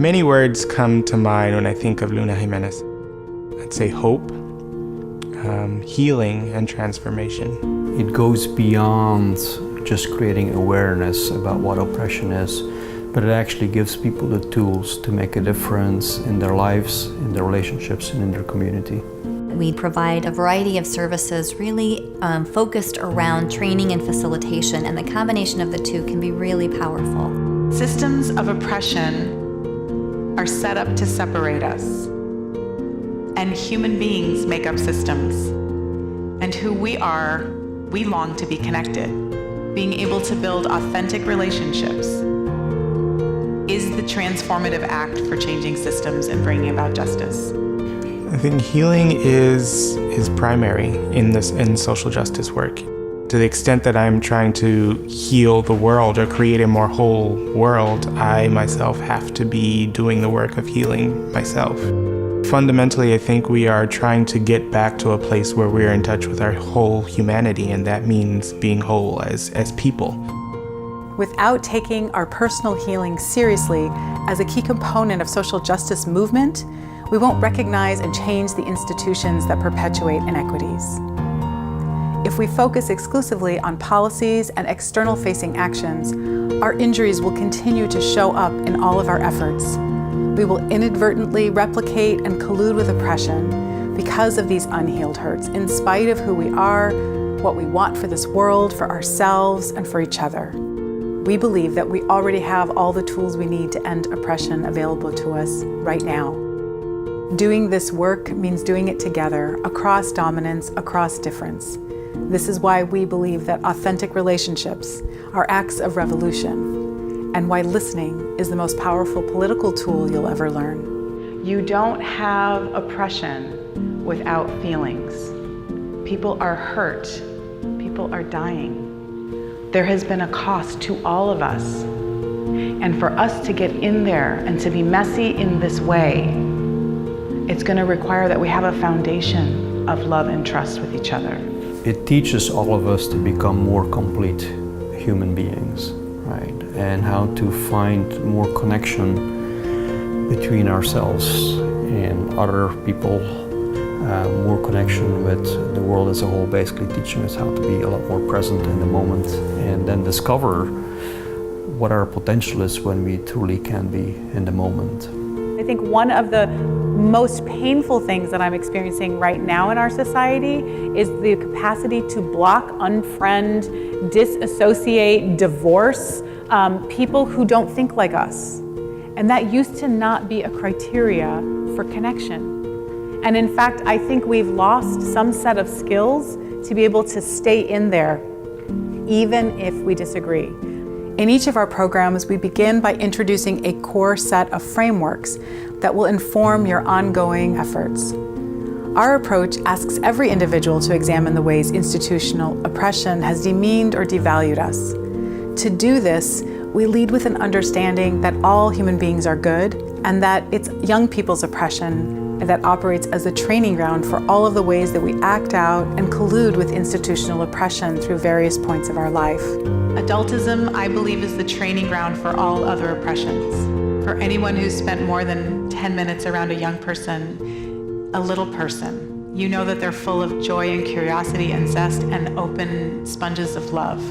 Many words come to mind when I think of Luna Jimenez. I'd say hope, healing, and transformation. It goes beyond just creating awareness about what oppression is, but it actually gives people the tools to make a difference in their lives, in their relationships, and in their community. We provide a variety of services really focused around training and facilitation, and the combination of the two can be really powerful. Systems of oppression are set up to separate us, and human beings make up systems. And who we are, we long to be connected. Being able to build authentic relationships is the transformative act for changing systems and bringing about justice. I think healing is primary in social justice work. To the extent that I'm trying to heal the world or create a more whole world, I myself have to be doing the work of healing myself. Fundamentally, I think we are trying to get back to a place where we're in touch with our whole humanity, and that means being whole as people. Without taking our personal healing seriously as a key component of social justice movement, we won't recognize and change the institutions that perpetuate inequities. If we focus exclusively on policies and external-facing actions, our injuries will continue to show up in all of our efforts. We will inadvertently replicate and collude with oppression because of these unhealed hurts, in spite of who we are, what we want for this world, for ourselves, and for each other. We believe that we already have all the tools we need to end oppression available to us right now. Doing this work means doing it together, across dominance, across difference. This is why we believe that authentic relationships are acts of revolution, and why listening is the most powerful political tool you'll ever learn. You don't have oppression without feelings. People are hurt. People are dying. There has been a cost to all of us. And for us to get in there and to be messy in this way, it's going to require that we have a foundation of love and trust with each other. It teaches all of us to become more complete human beings, right? And how to find more connection between ourselves and other people, more connection with the world as a whole, basically teaching us how to be a lot more present in the moment, and then discover what our potential is when we truly can be in the moment. I think one of the most painful things that I'm experiencing right now in our society is the capacity to block, unfriend, disassociate, divorce people who don't think like us. And that used to not be a criteria for connection. And in fact, I think we've lost some set of skills to be able to stay in there, even if we disagree. In each of our programs, we begin by introducing a core set of frameworks that will inform your ongoing efforts. Our approach asks every individual to examine the ways institutional oppression has demeaned or devalued us. To do this, we lead with an understanding that all human beings are good, and that it's young people's oppression that operates as a training ground for all of the ways that we act out and collude with institutional oppression through various points of our life. Adultism, I believe, is the training ground for all other oppressions. For anyone who's spent more than 10 minutes around a young person, a little person, you know that they're full of joy and curiosity and zest and open sponges of love.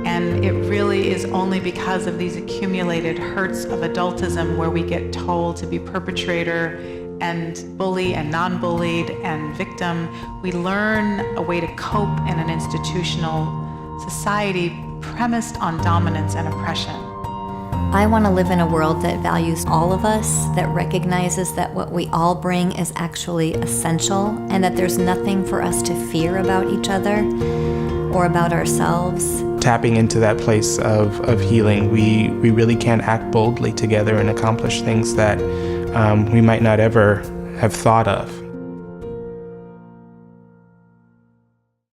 And it really is only because of these accumulated hurts of adultism where we get told to be perpetrator and bully and non-bullied and victim, we learn a way to cope in an institutional society premised on dominance and oppression. I want to live in a world that values all of us, that recognizes that what we all bring is actually essential, and that there's nothing for us to fear about each other or about ourselves. Tapping into that place of healing, we really can act boldly together and accomplish things that we might not ever have thought of.